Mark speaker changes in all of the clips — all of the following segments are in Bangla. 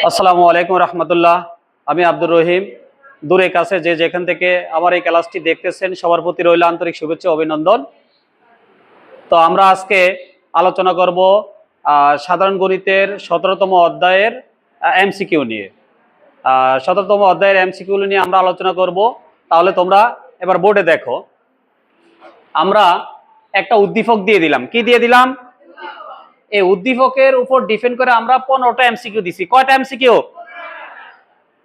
Speaker 1: আসসালামু আলাইকুম রহমতুল্লাহ। আমি আব্দুর রহিম। দূরে কাছে যে যেখান থেকে আমার এই ক্লাসটি দেখতেছেন সবার প্রতি রইল আন্তরিক শুভেচ্ছা অভিনন্দন। তো আমরা আজকে আলোচনা করব সাধারণ গণিতের 17তম অধ্যায়ের এমসিকিউ নিয়ে। 17তম অধ্যায়ের এমসিকিউ নিয়ে আমরা আলোচনা করব। তাহলে তোমরা এবার বোর্ডে দেখো, আমরা একটা উদ্দীপক দিয়ে দিলাম। কি দিয়ে দিলাম? এই উদ্দীপকের উপর ডিপেন্ড করে আমরা 15টা এমসিকিউ দিছি। কয়টা এমসিকিউ?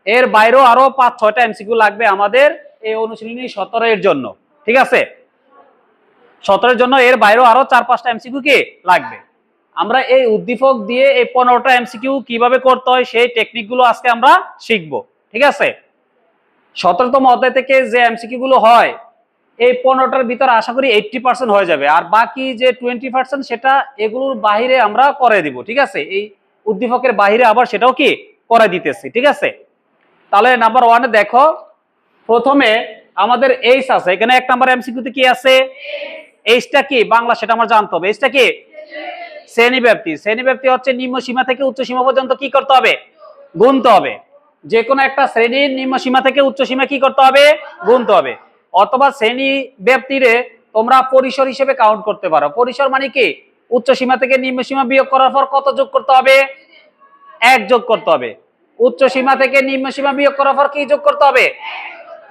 Speaker 1: এর বাইরেও আরো 5-6টা এমসিকিউ লাগবে আমাদের এই অনুশীলনী 17 এর জন্য। ঠিক আছে, 17 এর জন্য এর বাইরেও আরো 4-5টা এমসিকিউ কি লাগবে। আমরা এই উদ্দীপক দিয়ে এই 15টা এমসিকিউ কিভাবে করতে হয় সেই টেকনিক গুলো আজকে আমরা শিখবো। ঠিক আছে, 17তম অধ্যায় থেকে যে এমসিকিউ গুলো হয় এই 15টার ভিতর আশা করি 80% হয়ে যাবে, আর বাকি যে 20% সেটা এগুলোর বাহিরে আমরা করে দিব। ঠিক আছে, এই উদ্দীপকের বাহিরে আবার সেটাও কি করে দিতেছি। ঠিক আছে, তাহলে নাম্বার 1 এ দেখো, প্রথমে আমাদের এইচ আছে। এখানে 1 নাম্বার এমসিকিউ তে কি আছে? এইচটা কি বাংলা সেটা আমরা জানতে হবে। এইচটা কি? শ্রেণীব্যাপ্তি। শ্রেণীব্যাপ্তি হচ্ছে নিম্ন সীমা থেকে উচ্চ সীমা পর্যন্ত কি করতে হবে? গুনতে হবে। যে কোনো একটা শ্রেণীর নিম্ন সীমা থেকে উচ্চ সীমা কি করতে হবে? গুনতে হবে। অথবা শ্রেণী ব্যাপ্তিরে তোমরা পরিসর হিসেবে কাউন্ট করতে পারো। পরিসর মানে কি? উচ্চ সীমা থেকে নিম্ন সীমা বিয়োগ করার পর কত যোগ করতে হবে? 1 যোগ করতে হবে। উচ্চ সীমা থেকে নিম্ন সীমা বিয়োগ করার পর কি যোগ করতে হবে?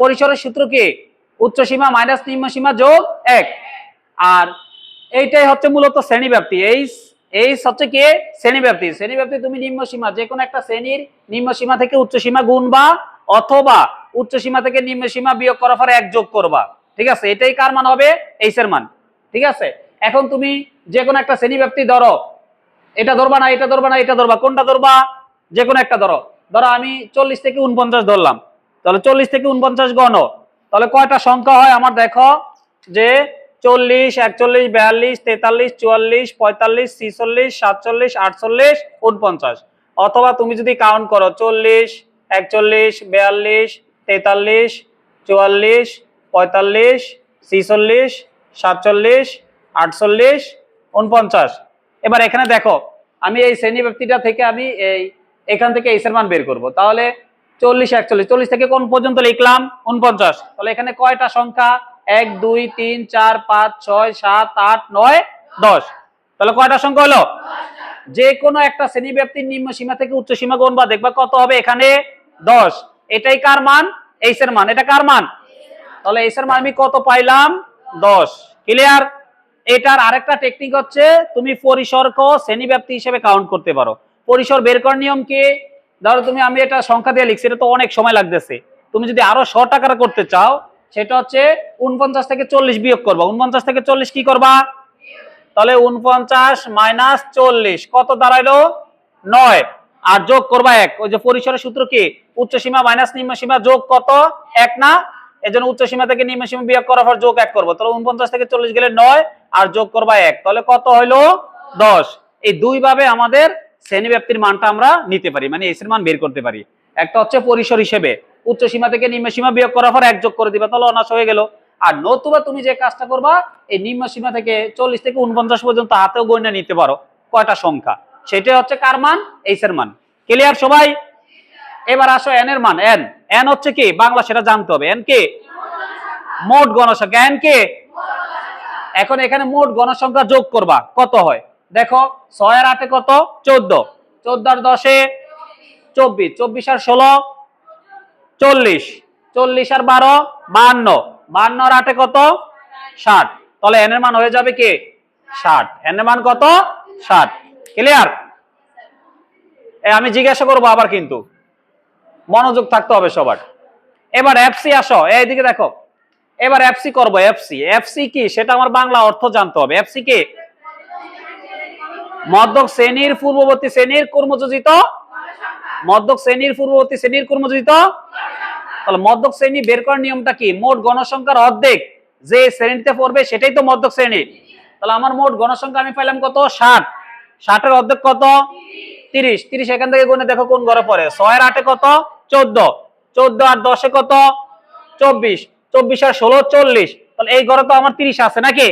Speaker 1: পরিসরের সূত্র কি? উচ্চ সীমা মাইনাস নিম্ন সীমা যোগ 1। আর এইটাই হচ্ছে মূলত শ্রেণীব্যাপ্তি। এই হচ্ছে কি? শ্রেণীব্যাপ্তি। শ্রেণীব্যাপ্তি তুমি নিম্ন সীমা, যে কোনো একটা শ্রেণীর নিম্ন সীমা থেকে উচ্চ সীমা গুনবা অথবা উচ্চ সীমা থেকে নিম্ন সীমা বিয়োগ করার পর 1 যোগ করবা। ঠিক আছে, এটাই কার মান হবে? এইচ এর মান। ঠিক আছে, এখন তুমি যে কোনো একটা শ্রেণীব্যাপ্তি ধরো, এটা ধরবা না, এটা ধরবা না, এটা ধরবা, কোনটা ধরবা? যে কোনো একটা ধরো। ধরো আমি 40 থেকে 49 ধরলাম। তাহলে 40 থেকে 49 গণ, তাহলে কয়টা সংখ্যা হয় আমার দেখো, যে 40, 41, 42, 43, 44, 45, 46, 47, 48, 49। অথবা তুমি যদি কাউন্ট করো 40, 41, 42, 43, 44, 45, 46, 47, 48, 49। এবার এখানে দেখো, আমি এই শ্রেণী ব্যক্তিটা থেকে আমি এখান থেকে এইচ এর মান বের করব। তাহলে 40, 41, 40 থেকে কোন পর্যন্ত লিখলাম? 49। তাহলে এখানে কয়টা সংখ্যা? 1, 2, 3, 4, 5, 6, 7, 8, 9, 10। তাহলে কয়টা সংখ্যা হলো? যে কোনো একটা শ্রেণী ব্যক্তির নিম্ন সীমা থেকে উচ্চ সীমা গুনবা, দেখবা কত হবে এখানে? 10। এটাই কার মান? এইচ এর মান। এটা কার মান? তাহলে এইচ এর মান আমি কত পাইলাম? 10। ক্লিয়ার? এটার আরেকটা টেকনিক হচ্ছে তুমি পরিসরকে শ্রেণীব্যাপ্তি হিসেবে কাউন্ট করতে পারো। পরিসর বের করার নিয়ম কি? ধরো তুমি, আমি এটা সংখ্যা দিয়ে লিখছি, এটা তো অনেক সময় লাগতেছে। তুমি যদি আরো শর্ট আকারে করতে চাও, সেটা হচ্ছে 49 থেকে 40 বিয়োগ করবা। 49 থেকে 40 কি করবা? তাহলে 49 মাইনাস 40 কত দাঁড়াইলো? 9। আর যোগ করবা 1। ওই যে পরিসরের সূত্র কি? উচ্চ সীমা মাইনাস নিম্ন সীমা যোগ কত? 1 না? এজন্য উচ্চ সীমা থেকে নিম্ন সীমা বিয়োগ করার পর যোগ 1 করবো। তাহলে 49 থেকে 40 গেলে 9 আর যোগ করবা 1, তাহলে কত হইলো? 10। এই দুই ভাবে আমাদের শ্রেণীব্যাপ্তির মানটা আমরা নিতে পারি, মানে এর মান বের করতে পারি। একটা হচ্ছে পরিসর হিসেবে, উচ্চ সীমা থেকে নিম্ন সীমা বিয়োগ করার পর 1 যোগ করে দিবা, তাহলে অনার্স হয়ে গেল। আর নতুবা তুমি যে কাজটা করবা, এই নিম্ন সীমা থেকে 40 থেকে 49 পর্যন্ত হাতেও গণনা নিতে পারো কয়টা সংখ্যা, সেটা হচ্ছে কার মান? এইচ এর মান। ক্লিয়ার সবাই? এবার আসো এন এর মান। এন এন হচ্ছে কি বাংলা সেটা জানতে হবে। এন কি? মোট গণসংখ্যা। এন কি? এখন এখানে মোট গণসংখ্যা যোগ করবা, কত হয় দেখো। 6 আর 8 কত? 14। 14 আর 10 24। 24 আর 16 40। 40 আর 12 52। 52 আর 8 কত? 60। তাহলে এন এর মান হয়ে যাবে কি? 60। এন এর মান কত? 60। ক্লিয়ার? আমি জিজ্ঞাসা করবো আবার, কিন্তু মনোযোগ থাকতে হবে সবার। এবার এফসি আসো, এইদিকে দেখো। এবার এফসি করবো। এফসি এফসি কি সেটা আমার বাংলা অর্থ জানতে হবে। এফসি কি? মধ্যক শ্রেণীর পূর্ববর্তী শ্রেণীর কর্মযোজিত। মধ্যক শ্রেণীর পূর্ববর্তী শ্রেণীর কর্মযোজিত। তাহলে মধ্যক শ্রেণী বের করার নিয়মটা কি? মোট গণসংখ্যার অর্ধেক যে শ্রেণীতে পড়বে সেটাই তো মধ্যক শ্রেণী। তাহলে আমার মোট গণসংখ্যা আমি পাইলাম কত? 60। 60 এর অর্ধেক কত? 30। 30 এখান থেকে গুণে দেখো কোন ঘরে পড়ে। 6 আর 8 কত? 14। 14 আর 10 কত? 24। 24 আর 16 40। তাহলে এই ঘরে তো আমার 30 আছে নাকি?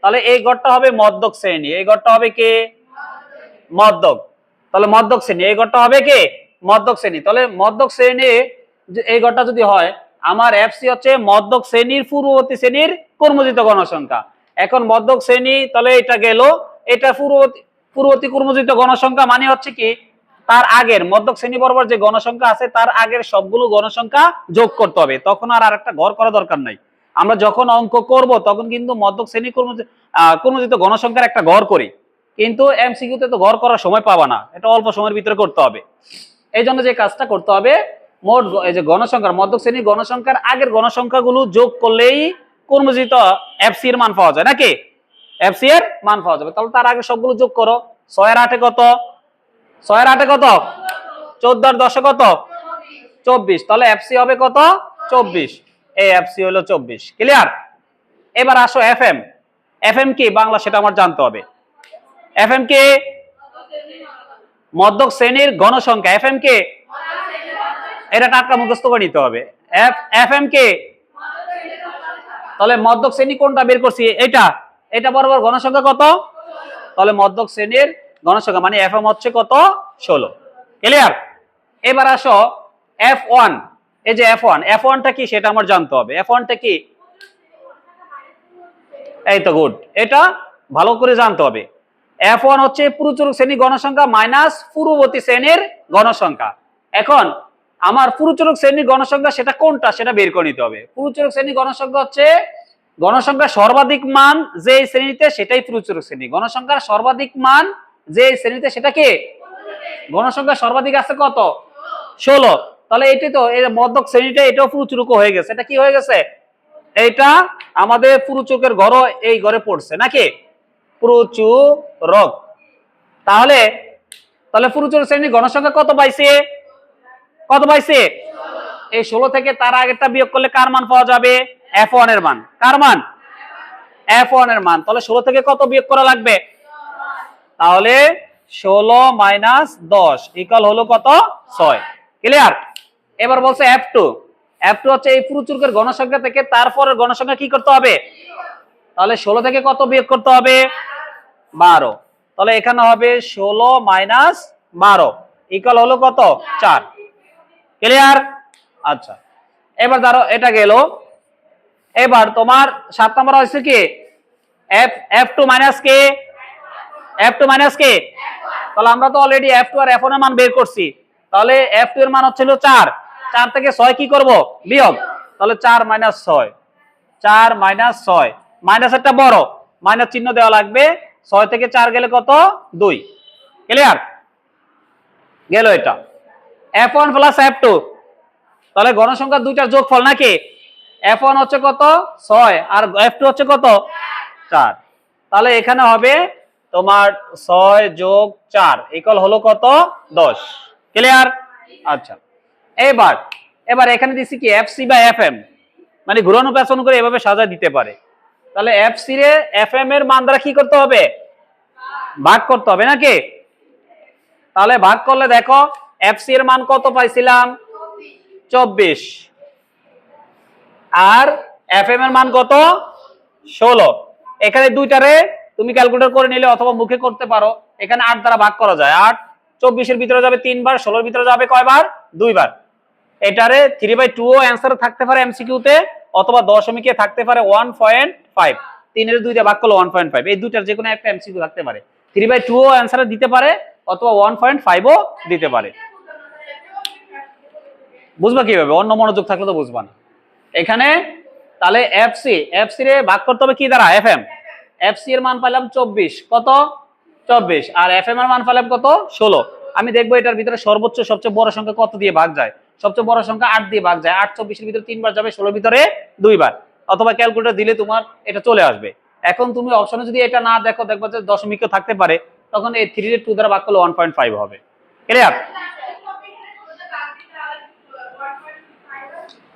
Speaker 1: তাহলে এই ঘরটা হবে মধ্যক শ্রেণী। এই ঘরটা হবে কি? মধ্যক। তাহলে মধ্যক শ্রেণী। এই ঘরটা হবে কি? মধ্যক শ্রেণী, তাহলে মধ্যক শ্রেণী এই ঘরটা যদি হয়, আমার এফসি হচ্ছে মধ্যক শ্রেণীর পূর্ববর্তী শ্রেণীর কর্মজিত গণসংখ্যা। এখন মধ্যক শ্রেণী, তাহলে এটা গেল, এটা পূর্ববর্তী কর্মজিত গণসংখ্যা মানে হচ্ছে কি, তার আগের মধ্যক শ্রেণী বরাবর যে গণসংখ্যা আছে তার আগের সবগুলো গণসংখ্যা যোগ করতে হবে, তখন আর আরেকটা ঘর করা দরকার নাই। আমরা যখন অঙ্ক করব তখন কিন্তু মধ্যক শ্রেণী কর্মজিত গণসংখ্যার একটা ঘর করি, কিন্তু এমসিকিউতে তো ঘর করার সময় পাবা না, এটা অল্প সময়ের ভিতরে করতে হবে। এই জন্য যে কাজটা করতে হবে, মোট এই যে গণসংখ্যার মধ্যক শ্রেণীর গণসংখ্যার আগের গণসংখ্যাগুলো যোগ করলেই কর্মজিত এফসি এর মান পাওয়া যায় নাকি, এফসি এর মান পাওয়া যাবে। তাহলে তার আগে সবগুলো যোগ করো। 6 এর 8 কত, 6 এর 8 কত, 14 আর 10 কত, 24, তাহলে এফসি হবে কত, 24। এই এফসি হলো 24। ক্লিয়ার? এবার আসো এফএম। এফএম কি বাংলা সেটা আমার জানতে হবে। এফএম কি মধ্যক শ্রেণীর গণসংখ্যা। এফএম কে, এটা টাটকা মুখস্থ করে নিতে হবে। এফএম কে, তাহলে মধ্যক শ্রেণী কোনটা বের করছি, এটা বরাবর গণসংখ্যা কত, তাহলে মধ্যক শ্রেণীর গণসংখ্যা মানে এফএম হচ্ছে কত, 16। ক্লিয়ার? এবার আসো F1। এই যে F1টা কি সেটা আমার জানতে হবে। F1টা কি, এই তো গুড, এটা ভালো করে জানতে হবে। F1 হচ্ছে পুরুচরক শ্রেণীর গণসংখ্যা মাইনাস পূর্ববর্তী শ্রেণীর গণসংখ্যা। এখন আমার পুরুচরক শ্রেণীর গণসংখ্যা সেটা কোনটা সেটা বের করে নিতে হবে। পুরুচরক শ্রেণীর গণসংখ্যা হচ্ছে গণসংখ্যার সর্বাধিক মান যে শ্রেণীতে সেটাই পুরুচরক শ্রেণী। গণসংখ্যার সর্বাধিক মান যে শ্রেণীতে সেটা কি, গণসংখ্যা সর্বাধিক আছে কত, 16। তাহলে এটাই তো এই মধ্যক শ্রেণীটা, এটাও পুরুচরক হয়ে গেছে। এটা কি হয়ে গেছে, এইটা আমাদের পুরুচরকের ঘর, এই ঘরে পড়ছে নাকি, পুরুচরক। তাহলে পুরুচরক শ্রেণীর গণসংখ্যা কত পাইছে, কত পাইছে, এই 16 থেকে তার আগেরটা বিয়োগ করলে কার মান পাওয়া যাবে, F1 এর মান। কার মান, F1 এর মান। তাহলে 16 থেকে কত বিয়োগ করা লাগবে, তাহলে 16 মাইনাস 10 ইকুয়াল হলো কত, 6। ক্লিয়ার? এবার বলছে F2। F2 হচ্ছে এই পুরুচরকের গণসংখ্যা থেকে তারপরের গণসংখ্যা কি করতে হবে, তাহলে 16 থেকে কত বিয়োগ করতে হবে, 12। তাহলে এখানে হবে 16 মাইনাস 12 ইকুয়াল হলো কত, 4। ক্লিয়ার? আচ্ছা, এবার ধরো এটা গেল। এবার তোমার 7 নম্বর হচ্ছে কি, F2 মাইনাস কে, F2 মাইনাস কে, তাহলে আমরা তো অলরেডি F2 আর F1 এর মান বের করছি। তাহলে F2 এর মান হচ্ছিল 4, 4 থেকে 6 কি করব, বিয়োগ। তাহলে 4 মাইনাস 6, 4 মাইনাস 6, মাইনাস একটা বড় মাইনাস চিহ্ন দেওয়া লাগবে। 6 থেকে 4 গেলে কত, 2। ক্লিয়ার? গেল এটা। F1 প্লাস F2, তাহলে গণসংখ্যা দুইটার যোগফল নাকি, F1 হচ্ছে কত, 6 আর F2 হচ্ছে কত, 4। তাহলে এখানে হবে তোমার 6 যোগ 4 ইকুয়াল হলো কত, 10। ক্লিয়ার? আচ্ছা, এবার এখানে দিচ্ছি কি এফসি বা এফএম, মানে ঘুরানো পেছানো করে এভাবে সাজায় দিতে পারে। তাহলে এফসি রে এফএম এর মান দ্বারা কি করতে হবে, ভাগ করতে হবে নাকি। তাহলে ভাগ করলে দেখো এফসি এর মান কত পাইছিলাম, 24, আর এফএম এর মান কত, 16। এখানে দুইটারে তুমি ক্যালকুলেটর করে নিলে অথবা মুখে করতে পারো। এখানে 8 দ্বারা ভাগ করা যায়। 8 24 এর ভিতরে যাবে 3 বার, 16 এর ভিতরে যাবে কয়বার, 2 বার। এটারে 3/2 ও অ্যানসার থাকতে পারে এমসিকিউতে, অথবা দশমিকে থাকতে পারে 1.5। 3 এর 2 দিয়ে ভাগ করলে 1.5। এই দুইটার যে কোনো একটা এমসিকিউ থাকতে পারে। 3/2 ও অ্যানসারে দিতে পারে, অথবা 1.5 ও দিতে পারে। বুঝবা কিভাবে, অন্য মনোযোগ থাকলে তো বুঝবা না। এখানে তাহলে এফসি রে ভাগ করতে হবে কি দ্বারা, এফএম। এফসি এর মান পাইলাম 24, কত, 24, আর এফএম এর মান পাইলাম কত, 16। আমি দেখবো এটার ভিতরে সর্বোচ্চ সবচেয়ে বড় সংখ্যা কত দিয়ে ভাগ যায়। সবচেয়ে বড় সংখ্যা 8 দিয়ে ভাগ যায়। 8 24 এর ভিতরে 3 বার যাবে, 16 এর ভিতরে 2 বার, অথবা ক্যালকুলেটর দিলে তোমার এটা চলে আসবে। এখন তুমি অপশনে যদি এটা না দেখো, দেখবো যে দশমিকও থাকতে পারে, তখন এই 3 এর 2 দ্বারা ভাগ করলে 1.5 হবে। ক্লিয়ার?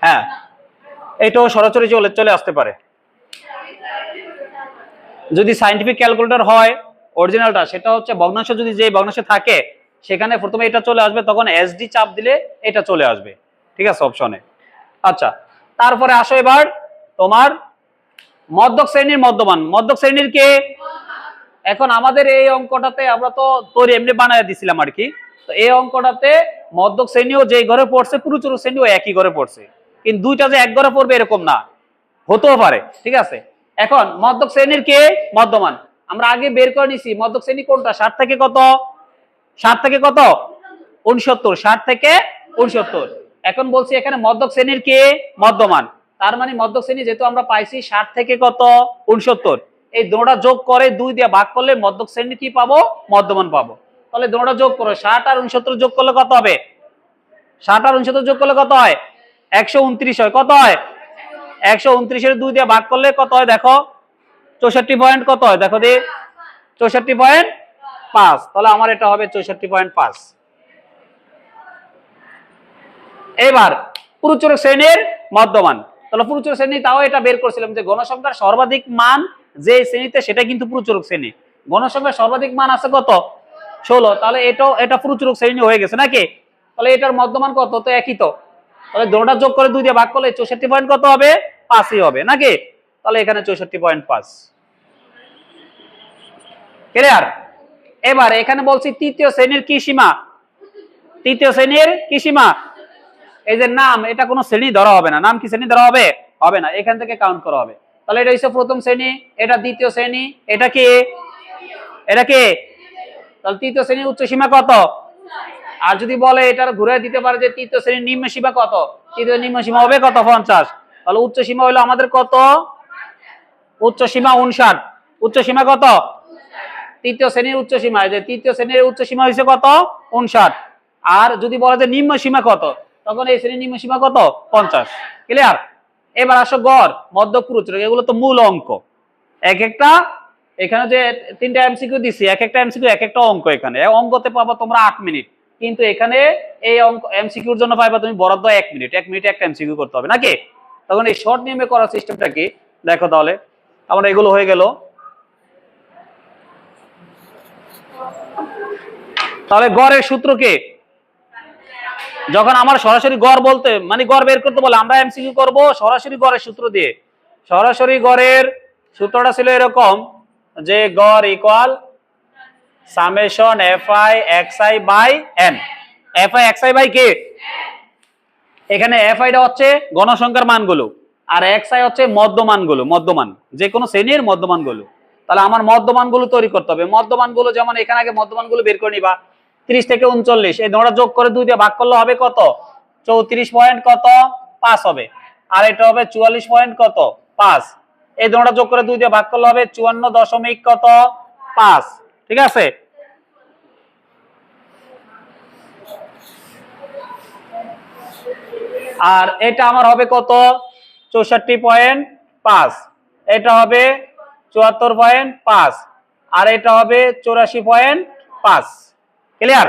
Speaker 1: হ্যাঁ, এটাও সরাসরি চলে আসতে পারে। যদি সায়েন্টিফিক ক্যালকুলেটর হয় অরিজিনালটা, সেটা হচ্ছে ভগ্নাংশ যদি যে ভগ্নাংশে থাকে সেখানে প্রথমে এটা চলে আসবে, তখন এসডি চাপ দিলে এটা চলে আসবে। ঠিক আছে, অপশনে। আচ্ছা, তারপরে আসো এবার তোমার মধ্যক শ্রেণীর মধ্যমান। মধ্যক শ্রেণীর কে, এখন আমাদের এই অঙ্কটাতে আমরা তো তৈরি এমনি বানায় দিছিলাম আর কি। তো এই অঙ্কটাতে মধ্যক শ্রেণীও যে ঘরে পড়ছে পুরুচরক শ্রেণীও একই ঘরে পড়ছে, কিন্তু দুইটা যে এক ঘরে পড়বে এরকম না, হতেও পারে। ঠিক আছে, এখন মধ্যক শ্রেণীর কে মধ্যমান আমরা আগে বের করে নিছি। মধ্যক শ্রেণী কোনটা? 60 থেকে কত? 60 থেকে কত? 69। 60 থেকে 69। এখন বলছি এখানে মধ্যক শ্রেণীর কে মধ্যমান, তার মানে মধ্যক শ্রেণী যেহেতু আমরা পাইছি 60 থেকে কত 69, এই দুটোটা যোগ করে 2 দিয়ে ভাগ করলে মধ্যক শ্রেণী কি পাবো? মধ্যমান পাবো। তাহলে দুটোটা যোগ করো, 60 আর 69 যোগ করলে কত হবে? 60 আর 69 যোগ করলে কত হয়? 129 হয়। কত হয়? 129 এর 2 দিয়ে ভাগ করলে কত হয় দেখো? 64 পয়েন্ট কত হয় দেখো দি? 64.5। তাহলে আমার এটা হবে 64.5। এবার পুরুচরক শ্রেণীর মধ্যমান, তাহলে পুরুচরক শ্রেণী তাও এটা বের করছিলাম যে গণসংখ্যার সর্বাধিক মান যে শ্রেণীতে সেটা কিন্তু পুরুচরক শ্রেণী। গণসংখ্যার সর্বাধিক মান আছে কত? 16। তাহলে এটা পুরুচরক শ্রেণী হয়ে গেছে নাকি? তাহলে এটার মধ্যমান কত? তো একই তো। তাহলে দুটোটা যোগ করে 2 দিয়ে ভাগ করলে 64 পয়েন্ট কত হবে? 5ই হবে নাকি? তাহলে এখানে 64.5। ক্লিয়ার? এবার এখানে বলছি তৃতীয় শ্রেণীর কি সীমা? তৃতীয় শ্রেণীর কি সীমা? এই যে নাম, এটা কোনো শ্রেণী ধরা হবে না। নাম কি শ্রেণী ধরা হবে? হবে না, এখান থেকে কাউন্ট করা হবে। তাহলে এটা হচ্ছে প্রথম শ্রেণী, এটা দ্বিতীয় শ্রেণী, এটা কি? এটা কি? তাহলে তৃতীয় শ্রেণীর উচ্চ সীমা কত? আর যদি বলে এটার ঘুরে দিতে পারে যে তৃতীয় শ্রেণীর নিম্ন সীমা কত? তৃতীয় নিম্ন সীমা হবে কত? 50। তাহলে উচ্চ সীমা হলো আমাদের কত? উচ্চ সীমা 59। উচ্চ সীমা কত? তৃতীয় শ্রেণীর উচ্চ সীমা, যে তৃতীয় শ্রেণীর উচ্চ সীমা হয়েছে কত? 59। আর যদি বলে যে নিম্ন সীমা কত, তখন এই শ্রেণীর নিম্ন সীমা কত? 50। ক্লিয়ার? এবার আসো গড়, মধ্য, পুরুচরক, এগুলো তো মূল অঙ্ক। এক একটা এখানে যে 3টা এমসিকিউ দিছি, এক একটা এমসিকিউ এক একটা অঙ্ক। এখানে অঙ্কতে পাবা তোমরা 8 মিনিট, কিন্তু এখানে এই অঙ্ক এমসিকিউর জন্য পাইবা তুমি বরাদ্দ 1 মিনিট। 1 মিনিটে একটা এমসিকিউ করতে হবে নাকি? তখন এই শর্ট নিয়মে করার সিস্টেমটা কি দেখো। তাহলে আমরা এগুলো হয়ে গেল। তাহলে গড়ের সূত্র কি? যখন আমার সরাসরি গড় বলতে মানে গড় বের করতে বলে, আমরা এমসিকিউ করব সরাসরি গড়ের সূত্র দিয়ে। সরাসরি গড়ের সূত্রটা ছিল এরকম যে গড় equal summation fi xi by n। fi xi by কি? এখানে fi টা হচ্ছে গণসংখ্যার মানগুলো, আর xi হচ্ছে মধ্যমানগুলো, মধ্যমান যে কোনো শ্রেণীর মধ্যমানগুলো। তাহলে আমার মধ্যমানগুলো তৈরি করতে হবে। মধ্যমানগুলো যেমন এখানে আগে মধ্যমানগুলো বের করে নিবা। 30 থেকে 39, এই দুটোটা যোগ করে 2 দিয়ে ভাগ করলে হবে কত? 34 পয়েন্ট কত? 5 হবে। আর এটা হবে 44 পয়েন্ট কত? 5। এই দুটোটা যোগ করে 2 দিয়ে ভাগ করলে হবে 54 দশমিক কত? 5। ঠিক আছে? আর এটা আমার হবে কত? 64.5। এটা হবে 74.5। আর এটা হবে 84.5। ক্লিয়ার?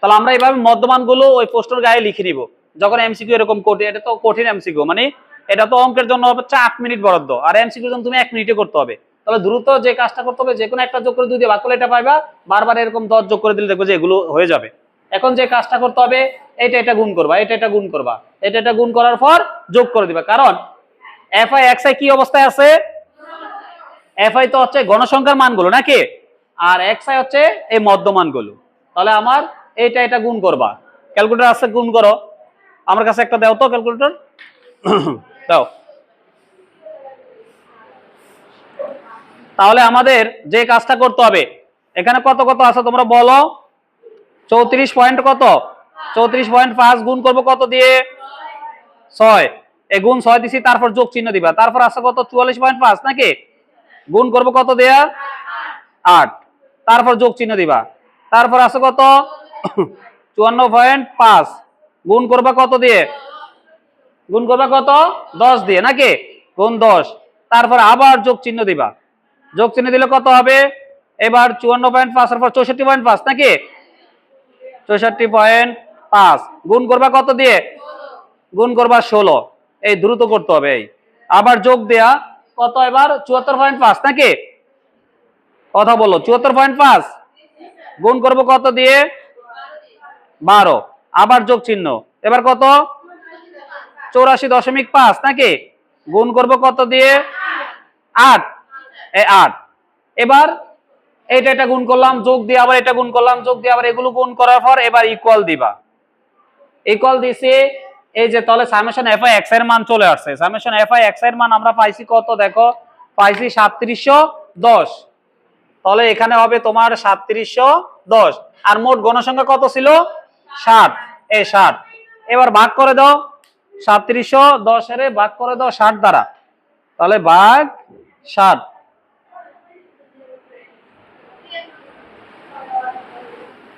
Speaker 1: তাহলে আমরা এইভাবে মধ্যমানগুলো ওই পোস্টের গায়ে লিখে নিব যখন এমসিকিউ এরকম কঠিন। এটা তো কঠিন এমসিকিউ, মানে এটা তো অঙ্কের জন্য হচ্ছে 8 মিনিট বরাদ্দ, আর এমসিকিউ জন্য তুমি 1 মিনিটে করতে হবে। তাহলে দ্রুত যে কাজটা করতে হবে, যে কোনো একটা যোগ করে 2 দিয়ে ভাগ করলে এটা পাইবা। বারবার এরকম 10 যোগ করে দিলে দেখবে যে এগুলো হয়ে যাবে। এখন যে কাজটা করতে হবে, এটা গুণ করবা, এটা গুণ করবা, এটা গুণ করার পর যোগ করে দিবা। কারণ fi xi কি অবস্থায় আছে? fi তো হচ্ছে গণসংখ্যার মানগুলো নাকি, আর xi হচ্ছে এই মধ্যমানগুলো। তাহলে আমার এটা গুণ করবা। ক্যালকুলেটর আছে, গুণ করো। আমার কাছে একটা দাও তো ক্যালকুলেটর। দাও। তাহলে আমাদের যে কাজটা করতে হবে, এখানে কত কত আছে তোমরা বলো? 34 পয়েন্ট কত? 34.5 গুণ করব কত দিয়ে? 6। এই গুণ 6 দিছি, তারপর যোগ চিহ্ন দিবা। তারপর আছে কত? 44.5 নাকি? গুণ করব কত দেয়া? 8। তারপর যোগ চিহ্ন দিবা। তারপর আছে কত? 54.5 গুণ করবা কত দিয়ে? গুণ করবা কত? 10 দিয়ে নাকি? গুণ 10। তারপর আবার যোগ চিহ্ন দিবা। যোগ চিহ্ন দিলে কত হবে? এবার 54.5 এর পর 64.5 নাকি? 64.5 গুণ করবা কত দিয়ে? গুণ করবা 16। এই দ্রুত করতে হবে। এই আবার যোগ দেয়া কত? এবার 74.5 নাকি? কথা বলো, 74.5 গুণ করব কত দিয়ে? 12। আবার যোগ চিহ্ন। এবার কত? 84.5 নাকি? গুণ করব কত দিয়ে? 8। এই 8। এবার এটা গুণ করলাম, যোগ দিয়ে আবার এটা গুণ করলাম, যোগ দিয়ে আবার এগুলো গুণ করার পর এবার ইকুয়াল দিবা। ইকুয়াল দিছি এই যে, তাহলে সামেশন এফ আই এক্স এর মান চলে আসছে। সামেশন এফ আই এক্স এর মান আমরা পাইছি কত, দেখো পাইছি 3710। তাহলে এখানে হবে তোমার 3710, আর মোট গণসংখ্যা কত ছিল 60, এই 60। এবার ভাগ করে দাও, 3710 এর ভাগ করে দাও 60 দ্বারা, তাহলে ভাগ 60,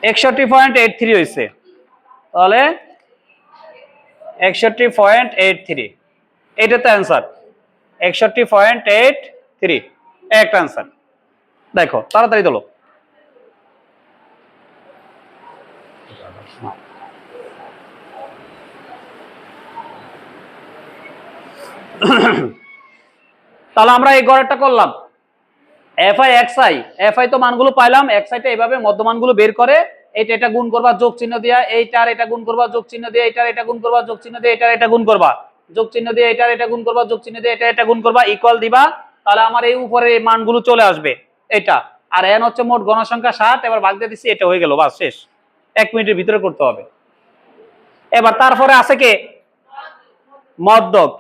Speaker 1: 61.83 হয়েছে। তাহলে 61.83, এটা তো অ্যান্সার, 61.83 একটা অ্যান্সার। দেখো তাড়াতাড়ি তোলো। তাহলে আমরা এই গড়েরটা করলাম F I x I, F I তো মানগুলো পাইলাম, এক্স আইটা এইভাবে মধ্যমানগুলো বের করে এইটা এটা গুণ করবা যোগ চিহ্ন দিয়া, এইটার এটা গুণ করবা যোগ চিহ্ন দিয়ে, এইটার এটা গুণ করবা যোগ চিহ্ন দিয়ে, এইটার এটা গুণ করবা যোগ চিহ্ন দিয়ে, এইটার এটা গুণ করবা যোগ চিহ্ন দিয়ে, এটা এটা গুণ করবা ইকুয়াল দিবা, তাহলে আমার এই উপরে এই মানগুলো চলে আসবে এটা। আর এন হচ্ছে মোট গণসংখ্যা 60, এবার ভাগ দিয়ে দিচ্ছি, এটা হয়ে গেল, বাস শেষ। 1 মিনিটের ভিতরে করতে হবে। এবার তারপরে আছে কে, মদ্যক।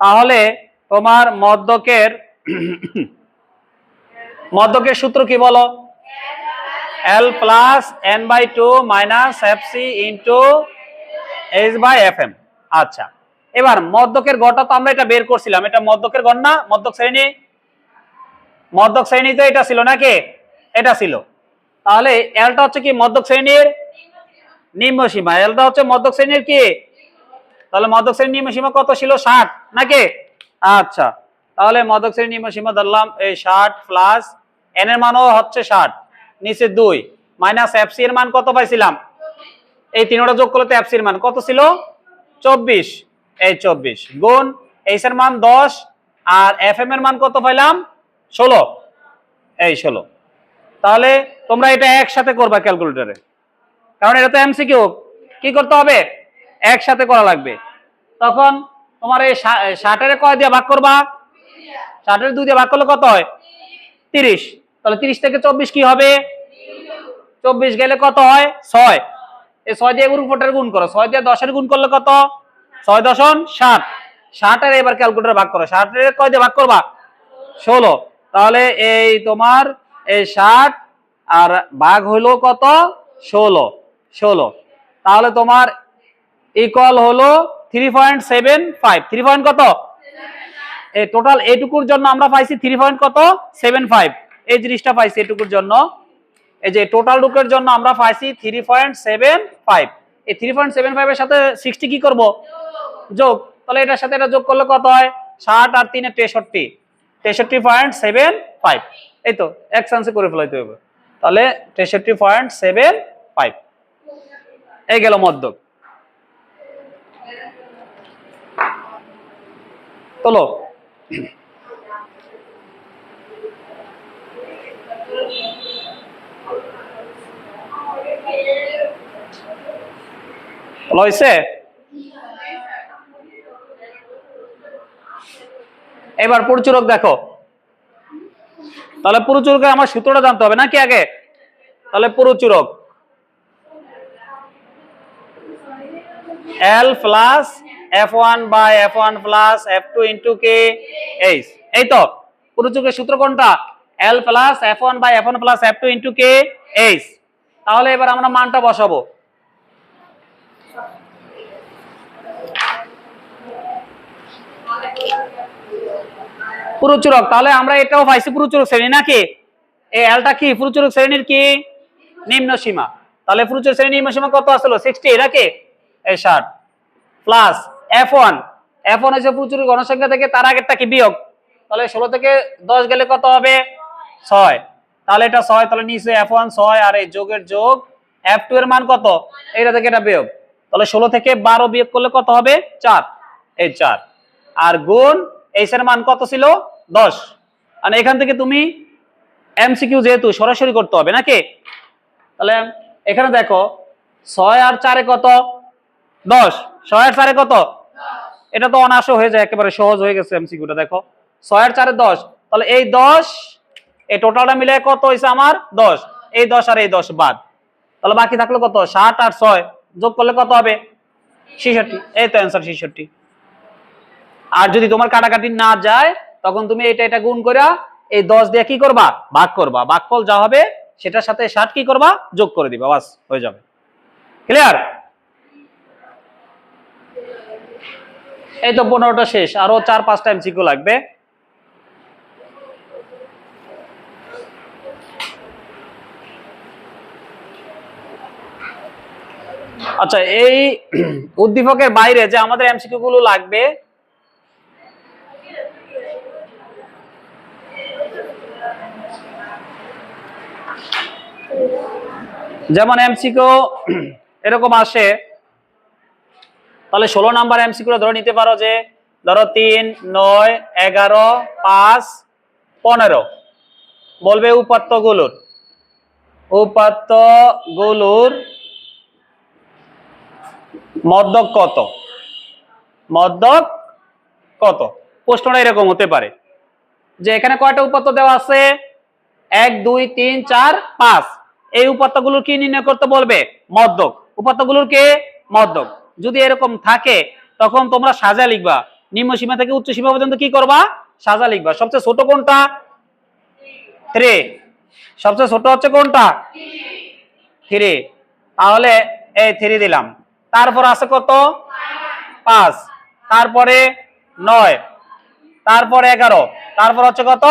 Speaker 1: তাহলে তোমার মদ্যকের সূত্র কি বলো, L plus n/2 minus fc into h/fm। আচ্ছা, এবার মদ্যকের গড়টা তো আমরা এটা বের করছিলাম, এটা মদ্যকের গড় না, মদ্যক শ্রেণীতে এটা ছিল নাকি, এটা ছিল। তাহলে এলটা হচ্ছে কি মদ্যক শ্রেণীর নিম্ন সীমা, এলটা হচ্ছে মদ্যক শ্রেণীর কি, তাহলে মদ্যক শ্রেণীর নিম্ন সীমা কত ছিল 60 নাকি। আচ্ছা, তাহলে মদ্যক শ্রেণীর নিম্ন সীমা ধরলাম এই 60 প্লাস এন এর মানও হচ্ছে 60, নিচে 2 মাইনাস এফসি এর মান কত পাইছিলাম, এই তিনটা যোগ করলে তো এফসি এর মান কত ছিল 24, এই 24 গুণ এইচ এর মান 10 আর এফ এম এর মান কত পাইলাম 16, এই 16। তাহলে তোমরা এটা একসাথে করবা ক্যালকুলেটরে, কারণ এটা তো এমসিকিউ, কি করতে হবে একসাথে করা লাগবে। তখন তোমার এই 60 এর কয় দিয়ে ভাগ করবা, 60 এর 2 দিয়ে ভাগ করলে কত হয় 30, তাহলে 30 থেকে 24 কি হবে, 24 গেলে কত হয় 6, এই 6 দিয়ে উপরটার গুণ করো, 6 দিয়ে 10 এর গুণ করলে কত 6 দশন 7, 60 এর এবার ক্যালকুলেটরে ভাগ করো, 60 এর কয় দিয়ে ভাগ করবা 16, তাহলে এই তোমার এই 60 আর ভাগ হলো কত 16, তাহলে তোমার ইকুয়াল হলো 3.75, 3 পয়েন্ট কত, এই টোটাল এইটুকুর জন্য আমরা পাইছি 3 পয়েন্ট কত 75, এই জিনিসটা পাইছি এইটুকুর জন্য, এই যে টোটাল রুকের জন্য আমরা পাইছি 3.75, এই 3.75 এর সাথে 60 কি করব যোগ, তাহলে এটার সাথে এটা যোগ করলে কত হয় 60 আর 3 এ 63, 63.75, এই তো এক চান্সে করে ফেলাইতে হবে, তাহলে 63.75, এই গেল মধ্যক। চলো হয়েছে, এবার পরিচুরক দেখো, তাহলে পরিচুরকের আমার সূত্রটা জানতে হবে নাকি আগে, তাহলে পরিচুরক L plus F1 by F1 plus F2 into কে এইচ, এই তো পরিচুরকের সূত্র কোনটা L plus F1 by F1 plus F2 into কে এইচ। তাহলে এবার আমরা মানটা বসাবো, পুরুচুরক, তাহলে আমরা এটাও পাইছি পুরুচুরক শ্রেণী নাকি, এই এলটা কি পুরুচুরক শ্রেণীর কি নিম্ন সীমা, তাহলে পুরুচুরক শ্রেণীর নিম্ন সীমা কত আসলো 60 নাকি, এই 60 প্লাস F1, F1 হচ্ছে পুরুচুরক গণসংখ্যা থেকে তার আগেরটা কি বিয়োগ, তাহলে 16 থেকে 10 গেলে কত হবে 6, তাহলে এটা 6, তাহলে নিচে F1 6 আর এই যোগের যোগ F2 এর মান কত, এইটা থেকে এটা বিয়োগ, তাহলে 16 থেকে 12 বিয়োগ করলে কত হবে 4, এই 4 আর গুণ এইচ এর মান কত ছিল 10, আর এখান থেকে তুমি এমসিকিউ যেহেতু সরাসরি করতে হবে নাকি, তাহলে এখানে দেখো 6 আর 4 এ কত 10, 6 আর 4 এ কত, এটা তো অনায়াসে হয়ে যায়, একেবারে সহজ হয়ে গেছে এমসিকিউটা, দেখো 6 আর 4 এ 10, তাহলে এই 10 এই টোটালটা মিলে কত হইছে আমার 10, এই 10 আর এই 10 বাদ, তাহলে বাকি থাকলো কত 60 আর 6 যোগ করলে কত হবে 66, এই তো অ্যান্সার 66। আর যদি তোমার কাটাকাটি না যায় তখন তুমি এটা গুণ করা এই 10 দিয়ে কি করবা, ভাগ করবা, ভাগফল যা হবে সেটার সাথে 60 কি করবা, যোগ করে দিবা, বাস হয়ে যাবে। ক্লিয়ার? এই তো 15টা শেষ, আরো 4-5টা এমসিকিউ লাগবে। আচ্ছা, এই উদ্দীপকের বাইরে যে আমাদের এমসিকিউ গুলো লাগবে, যেমন এমসিকিউ এরকম আসে, তাহলে 16 নাম্বার এমসিকিউ ধরে নিতে পারো যে ধরো 3, 9, 11, 5, 15 বলবে উপাত্তগুলোর মধ্যক কত, মধ্যক কত। প্রশ্নটা এরকম হতে পারে যে এখানে কয়টা উপাত্ত দেওয়া আছে, 1, 2, 3, 4, 5, এই উপাত্তগুলোর কি নির্ণয় করতে বলবে, মধ্যক, উপাত্তগুলোর কে, মধ্যক। যদি এরকম থাকে তখন তোমরা সাজা লিখবা, নিম্ন সীমা থেকে উচ্চ সীমা পর্যন্ত কি করবা, সাজা লিখবা। সবচেয়ে ছোট কোনটা, 3, সবচেয়ে ছোট হচ্ছে কোনটা, 3, তাহলে এই 3 দিলাম। তারপর আছে কত, 5, তারপরে 9, তারপর 11, তারপর হচ্ছে কত।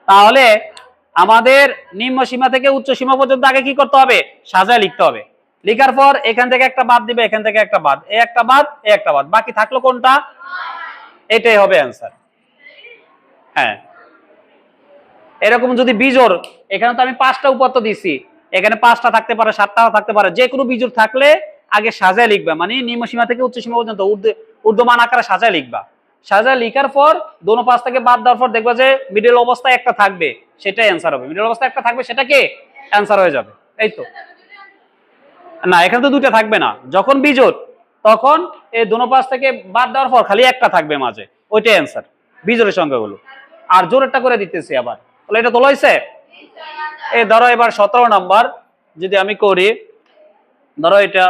Speaker 1: তাহলে আমাদের নিম্ন সীমা থেকে উচ্চ সীমা পর্যন্ত আগে কি করতে হবে, সাজায় লিখতে হবে। লিখার পর এখান থেকে একটা বাদ দিবে, এখান থেকে একটা বাদ, এই একটা বাদ, এই একটা বাদ, বাকি থাকলো কোনটা, এটাই হবে অ্যান্সার। হ্যাঁ, এরকম যদি বিজোড়, এখানে তো আমি 5টা উপাত্ত দিছি, এখানে 5টা থাকতে পারে, 7টাও থাকতে পারে, যে কোনো বিজোড় থাকলে আগে সাজায় লিখবা, মানে নিম্ন সীমা থেকে উচ্চ সীমা পর্যন্ত ঊর্ধ্বমান আকারে সাজায় লিখবা। সাজায় লিখার পর দোনো পাশ থেকে বাদ দেওয়ার পর দেখবা যে মিডল অবস্থায় একটা থাকবে, সেটাই অ্যান্সার হবে। মিডল অবস্থায় একটা থাকবে, সেটা কি অ্যান্সার হয়ে যাবে। এই তো, না এখানে তো দুইটা থাকবে না, যখন বিজোড় তখন এই দোনো পাশ থেকে বাদ দেওয়ার পর খালি একটা থাকবে মাঝে, ওইটাই অ্যান্সার, বিজোড়ের সংখ্যাগুলো। আর জোরেরটা করে দিতেছি আবার, তাহলে এটা তোলা হয়েছে। এই ধরো এবার 17 নাম্বার যদি আমি করি, ধরো এটা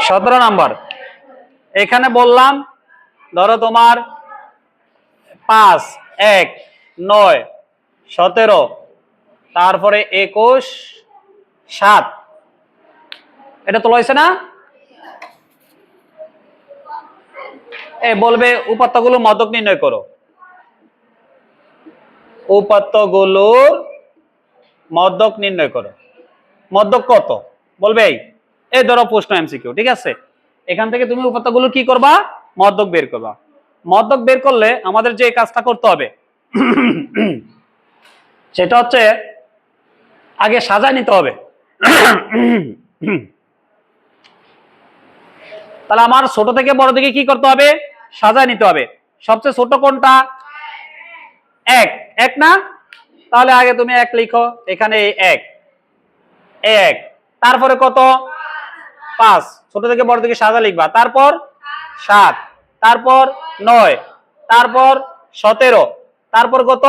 Speaker 1: 17 নাম্বার, এখানে বললাম ধরো তোমার 5, 1, 9, 17, তারপরে 21, 7, এটা তোলা হয়েছে না। বলবে উপাত্তগুলো মধ্যক নির্ণয় করো, উপাত্তগুলোর মধ্যক নির্ণয় করো, মধ্যক কত বলবে। এই ধরো প্রশ্ন এমসিকিউ, ঠিক আছে, এখান থেকে তুমি উপাত্তগুলো কি করবা, মধ্যক বের করবা। মধ্যক বের করলে আমাদের যে কাজটা করতে হবে সেটা হচ্ছে আগে সাজায় নিতে হবে। তাহলে আমার ছোট থেকে বড় দিকে কি করতে হবে, সাজায় নিতে হবে। সবচেয়ে ছোট কোনটা, 1, 1 না, তাহলে আগে তুমি 1 লিখো, এখানে 1, 1, তারপরে কত, 5, ছোট থেকে বড় দিকে সাজা লিখবা, তারপর 7, তারপর 9, তারপর 17, তারপর কত,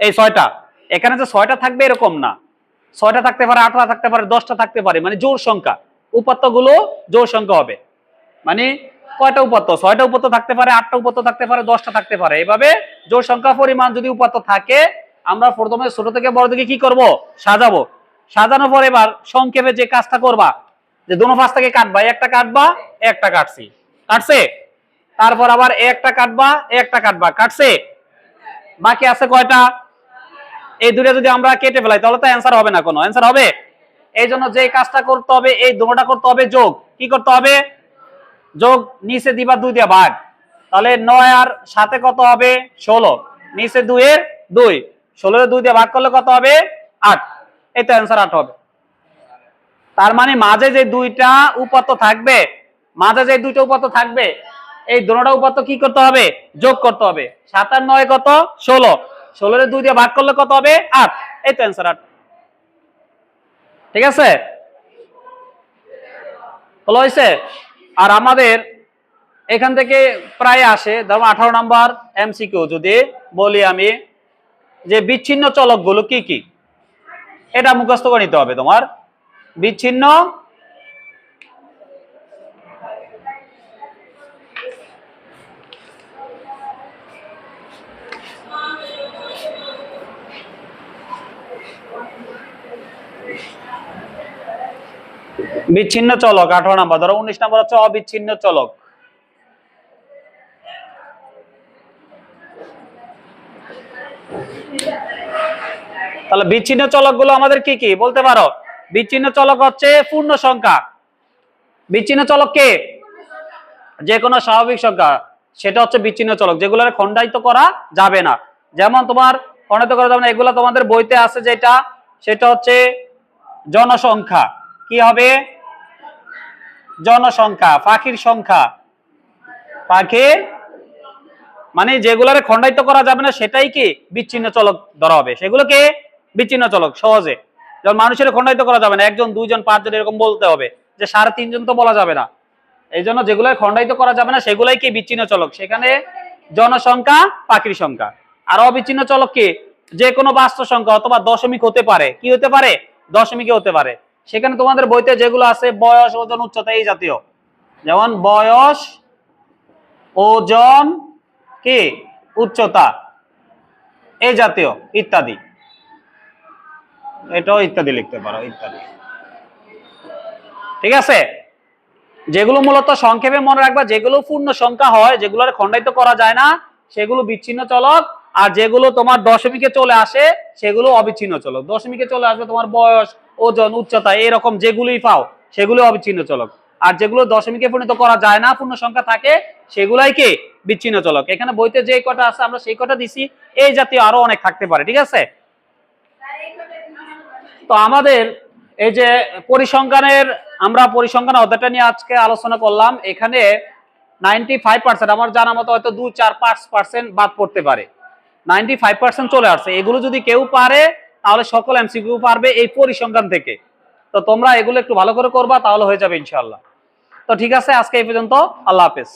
Speaker 1: এই 6টা। এখানে যে 6টা থাকবে এরকম না, 6টা থাকতে পারে, 8টা থাকতে পারে, 10টা থাকতে পারে, মানে জোড় সংখ্যা, উপাত্তগুলো জোড় সংখ্যা হবে। মানে কয়টা উপাত্ত, 6টা উপাত্ত থাকতে পারে, 8টা উপাত্ত থাকতে পারে, 10টা থাকতে পারে, এভাবে জোড় সংখ্যা পরিমাণ যদি উপাত্ত থাকে আমরা প্রথমে ছোট থেকে বড় দিকে কি করব, সাজাবো। সাজানোর পর এবার সংক্ষেপে যে কাজটা করবা, যে দোনো পাশ থেকে কাটবা, একটা কাটবা, একটা কাটছি, কাটছে, তারপর আবার একটা কাটবা, একটা কাটবা, কাটছে, বাকি আছে কয়টা, এই দুটো যদি আমরা কেটে ফেলাই তাহলে তো অ্যান্সার হবে না, কোনো অ্যান্সার হবে। এই জন্য যে কাজটা করতে হবে, এই দুটোটা করতে হবে যোগ, কি করতে হবে, যোগ, নিচে দিবা 2 দিয়ে ভাগ, তাহলে 9 আর 7 কত হবে, 16, নিচে 2 এর 2, 16 এর 2 দিয়ে ভাগ করলে কত হবে, 8, এই তো অ্যান্সার 8 হবে। তার মানে মাঝে যে দুইটা উপাত্ত থাকবে, মাঝে যে দুইটা উপাত্ত থাকবে, এই দুটোটা উপাত্ত কি করতে হবে, যোগ করতে হবে। 7 আর 9 কত, 16, 16 এর 2 দিয়ে ভাগ করলে কত হবে, 8, এই তো অ্যান্সার 8। ঠিক আছে, হলো হয়েছে। আর আমাদের এখান থেকে প্রায় আসে, ধরো 18 নাম্বার এমসিকিউ যদি বলি আমি, যে বিচ্ছিন্ন চলকগুলো কি কি, এটা মুখস্থ করে নিতে হবে তোমার। বিচ্ছিন্ন বিচ্ছিন্ন চলক 18 নাম্বার। ধরো 19 নাম্বার হচ্ছে অবিচ্ছিন্ন চলক। তাহলে বিচ্ছিন্ন চলকগুলো আমাদের কি কি বলতে পারো? বিচ্ছিন্ন চলক হচ্ছে পূর্ণ সংখ্যা। বিচ্ছিন্ন চলক কে? যে কোনো স্বাভাবিক সংখ্যা, সেটা হচ্ছে বিচ্ছিন্ন চলক, যেগুলোর খণ্ডায়িত করা যাবে না। যেমন তোমার খণ্ডায়িত করা যাবে না, এগুলো তোমাদের বইতে আছে যেটা, সেটা হচ্ছে জনসংখ্যা। কি হবে? জনসংখ্যা। পাখির সংখ্যা, পাখির মানে যেগুলোর খণ্ডায়িত করা যাবে না সেটাই কি বিচ্ছিন্ন চলক ধরা হবে, সেগুলোকে বিচ্ছিন্ন চলক সহজে। যেমন মানুষের খণ্ডায়িত করা যাবে না, 1 জন 2 জন 5 জন এরকম বলতে হবে, যে 3.5 জন তো বলা যাবে না। এই জন্য যেগুলো খণ্ডায়িত করা যাবে না সেগুলাই কি বিচ্ছিন্ন চলক, সেখানে জনসংখ্যা, পাখির সংখ্যা। আর অবিচ্ছিন্ন চলক কি? যে কোনো বাস্তব সংখ্যা অথবা দশমিক হতে পারে। কি হতে পারে? দশমিকে হতে পারে। সেখানে তোমাদের বইতে যেগুলো আছে বয়স, ওজন, উচ্চতা এই জাতীয়, যেমন বয়স, ওজন, কি উচ্চতা এই জাতীয় ইত্যাদি, এটাও ইত্যাদি লিখতে পারো, ইত্যাদি। ঠিক আছে? যেগুলো মূলত সংক্ষেপে মনে রাখবা, যেগুলো পূর্ণ সংখ্যা হয়, যেগুলোর খণ্ডায়িত করা যায় না, সেগুলো বিচ্ছিন্ন চলক। আর যেগুলো তোমার দশমিকে চলে আসে সেগুলো অবিচ্ছিন্ন চলক। দশমিকে চলে আসবে তোমার বয়স, ওজন, উচ্চতা এরকম যেগুলোই পাও সেগুলো অবিচ্ছিন্ন চলক। আর যেগুলো দশমিকে পরিণত করা যায় না, পূর্ণ সংখ্যা থাকে, সেগুলাই কি বিচ্ছিন্ন চলক। এখানে বইতে যে কটা আছে আমরা সেই কটা দিছি, এই জাতীয় আরো অনেক থাকতে পারে। ঠিক আছে? তো আমাদের এই যে পরিসংখ্যানের, আমরা পরিসংখ্যান অধ্যায়টা নিয়ে আজকে আলোচনা করলাম। এখানে 95% আমার জানা মতো হয়তো 2, 4, 5% বাদ পড়তে পারে, 95% চলে আসছে। এগুলো যদি কেউ পারে তাহলে সকল এমসিকিউ পারবে এই পরিসংখ্যান থেকে। তো তোমরা এগুলো একটু ভালো করে করবা, তাহলে হয়ে যাবে ইনশাআল্লাহ। তো ঠিক আছে, আজকে এই পর্যন্ত। আল্লাহ হাফেজ।